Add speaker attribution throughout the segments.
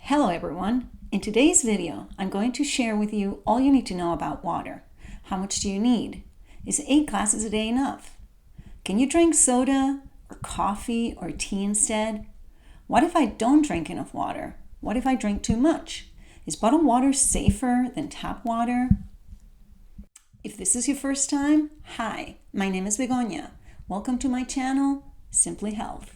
Speaker 1: Hello everyone. In today's video, I'm going to share with you all you need to know about water. How much do you need? Is 8 glasses a day enough? Can you drink soda or coffee or tea instead? What if I don't drink enough water? What if I drink too much? Is bottled water safer than tap water? If this is your first time, hi, my name is Begoña. Welcome to my channel, Simply Health.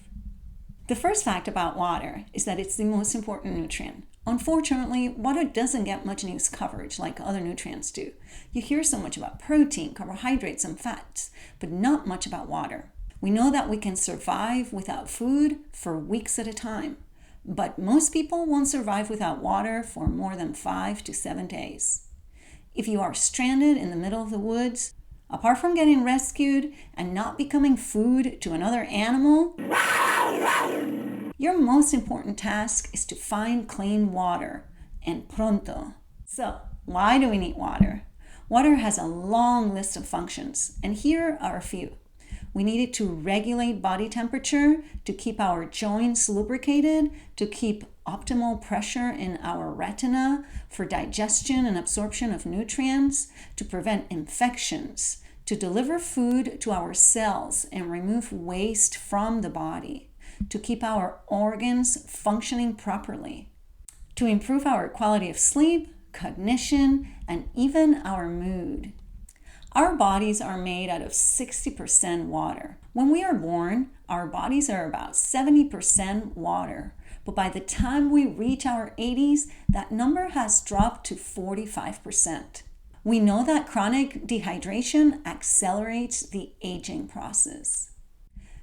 Speaker 1: The first fact about water is that it's the most important nutrient. Unfortunately, water doesn't get much news coverage like other nutrients do. You hear so much about protein, carbohydrates, and fats, but not much about water. We know that we can survive without food for weeks at a time, but most people won't survive without water for more than 5 to 7 days. If you are stranded in the middle of the woods, apart from getting rescued and not becoming food to another animal, your most important task is to find clean water, and pronto. So, why do we need water? Water has a long list of functions, and here are a few. We need it to regulate body temperature, to keep our joints lubricated, to keep optimal pressure in our retina, for digestion and absorption of nutrients, to prevent infections, to deliver food to our cells and remove waste from the body, to keep our organs functioning properly, to improve our quality of sleep, cognition, and even our mood. Our bodies are made out of 60% water. When we are born, our bodies are about 70% water. But by the time we reach our 80s, that number has dropped to 45%. We know that chronic dehydration accelerates the aging process.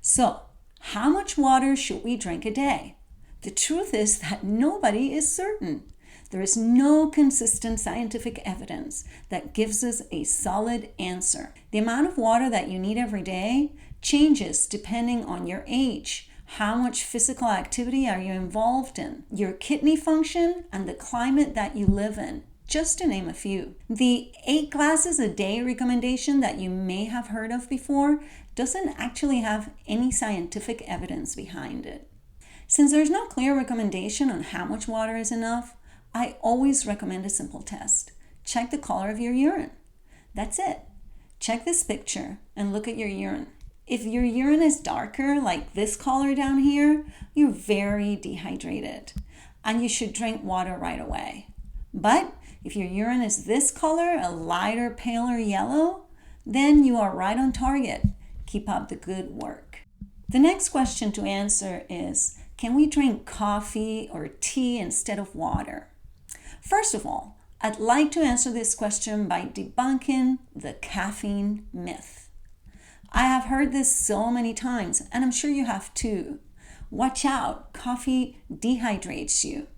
Speaker 1: So, how much water should we drink a day? The truth is that nobody is certain. There is no consistent scientific evidence that gives us a solid answer. The amount of water that you need every day changes depending on your age. How much physical activity are you involved in? Your kidney function and the climate that you live in, just to name a few. The 8 glasses a day recommendation that you may have heard of before doesn't actually have any scientific evidence behind it. Since there's no clear recommendation on how much water is enough, I always recommend a simple test. Check the color of your urine. That's it. Check this picture and look at your urine. If your urine is darker, like this color down here, you're very dehydrated and you should drink water right away. But if your urine is this color, a lighter, paler yellow, then you are right on target. Keep up the good work. The next question to answer is, can we drink coffee or tea instead of water? First of all, I'd like to answer this question by debunking the caffeine myth. I have heard this so many times, and I'm sure you have too. Watch out, coffee dehydrates you.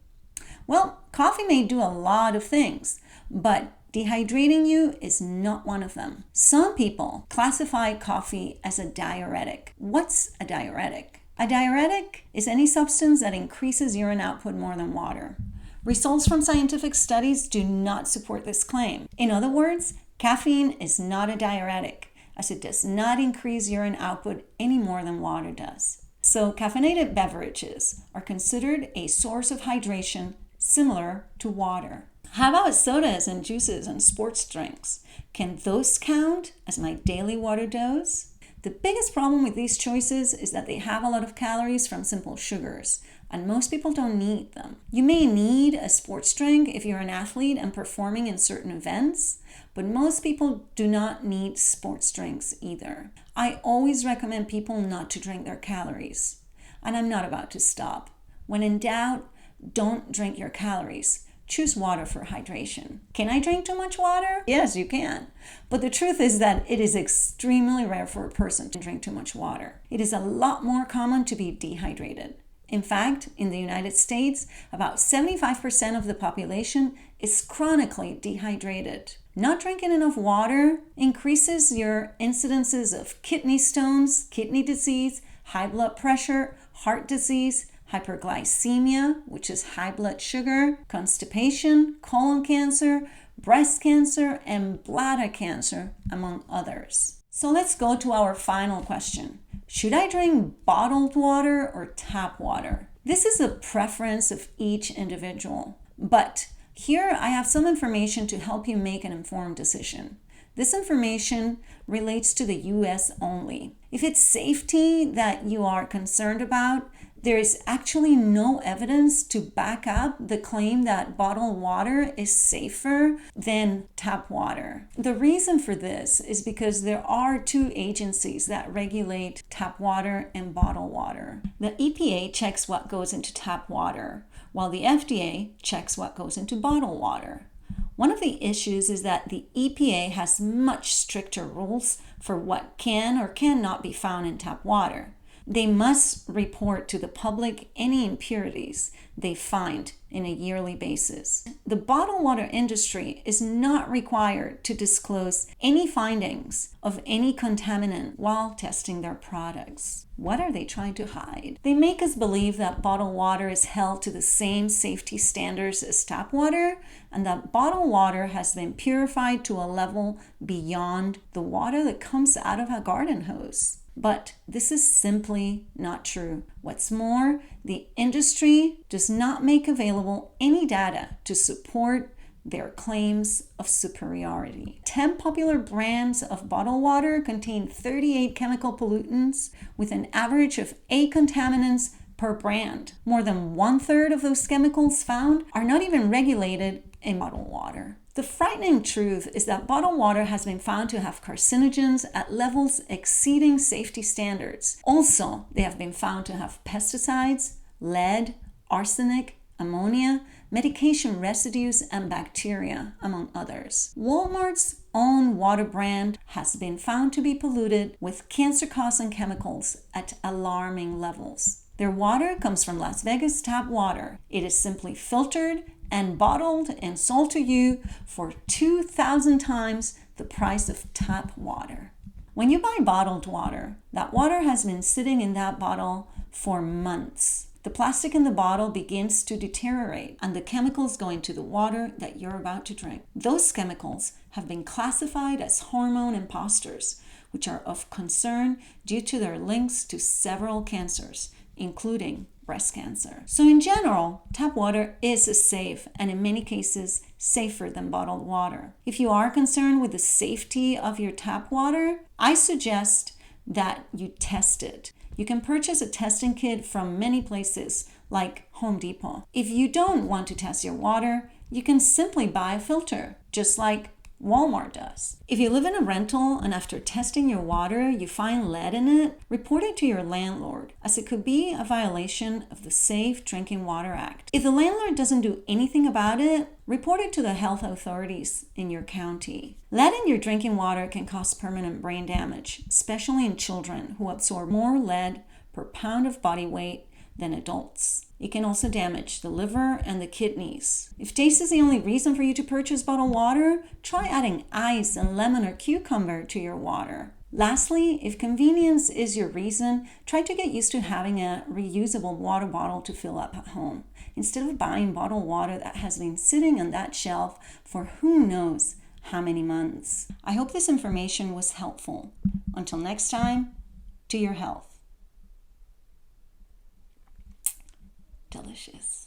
Speaker 1: Well, coffee may do a lot of things, but dehydrating you is not one of them. Some people classify coffee as a diuretic. What's a diuretic? A diuretic is any substance that increases urine output more than water. Results from scientific studies do not support this claim. In other words, caffeine is not a diuretic, as it does not increase urine output any more than water does. So caffeinated beverages are considered a source of hydration similar to water. How about sodas and juices and sports drinks? Can those count as my daily water dose? The biggest problem with these choices is that they have a lot of calories from simple sugars, and most people don't need them. You may need a sports drink if you're an athlete and performing in certain events, but most people do not need sports drinks either. I always recommend people not to drink their calories, and I'm not about to stop. When in doubt, don't drink your calories. Choose water for hydration. Can I drink too much water? Yes, you can. But the truth is that it is extremely rare for a person to drink too much water. It is a lot more common to be dehydrated. In fact, in the United States, about 75% of the population is chronically dehydrated. Not drinking enough water increases your incidences of kidney stones, kidney disease, high blood pressure, heart disease, hyperglycemia, which is high blood sugar, constipation, colon cancer, breast cancer, and bladder cancer, among others. So let's go to our final question. Should I drink bottled water or tap water? This is a preference of each individual, but here I have some information to help you make an informed decision. This information relates to the US only. If it's safety that you are concerned about, there is actually no evidence to back up the claim that bottled water is safer than tap water. The reason for this is because there are two agencies that regulate tap water and bottled water. The EPA checks what goes into tap water, while the FDA checks what goes into bottled water. One of the issues is that the EPA has much stricter rules for what can or cannot be found in tap water. They must report to the public any impurities they find in a yearly basis. The bottled water industry is not required to disclose any findings of any contaminant while testing their products. What are they trying to hide? They make us believe that bottled water is held to the same safety standards as tap water, and that bottled water has been purified to a level beyond the water that comes out of a garden hose. But this is simply not true. What's more, the industry does not make available any data to support their claims of superiority. 10 popular brands of bottled water contain 38 chemical pollutants with an average of 8 contaminants per brand. More than 1/3 of those chemicals found are not even regulated in bottled water. The frightening truth is that bottled water has been found to have carcinogens at levels exceeding safety standards. Also, they have been found to have pesticides, lead, arsenic, ammonia, medication residues, and bacteria, among others. Walmart's own water brand has been found to be polluted with cancer-causing chemicals at alarming levels. Their water comes from Las Vegas tap water. It is simply filtered and bottled and sold to you for 2,000 times the price of tap water. When you buy bottled water, that water has been sitting in that bottle for months. The plastic in the bottle begins to deteriorate, and the chemicals go into the water that you're about to drink. Those chemicals have been classified as hormone imposters, which are of concern due to their links to several cancers, including breast cancer. So in general, tap water is safe and in many cases safer than bottled water. If you are concerned with the safety of your tap water, I suggest that you test it. You can purchase a testing kit from many places like Home Depot. If you don't want to test your water, you can simply buy a filter, just like Walmart does. If you live in a rental and after testing your water you find lead in it, report it to your landlord, as it could be a violation of the Safe Drinking Water Act. If the landlord doesn't do anything about it, report it to the health authorities in your county. Lead in your drinking water can cause permanent brain damage, especially in children who absorb more lead per pound of body weight than adults. It can also damage the liver and the kidneys. If taste is the only reason for you to purchase bottled water, try adding ice and lemon or cucumber to your water. Lastly, if convenience is your reason, try to get used to having a reusable water bottle to fill up at home, instead of buying bottled water that has been sitting on that shelf for who knows how many months. I hope this information was helpful. Until next time, to your health. Delicious.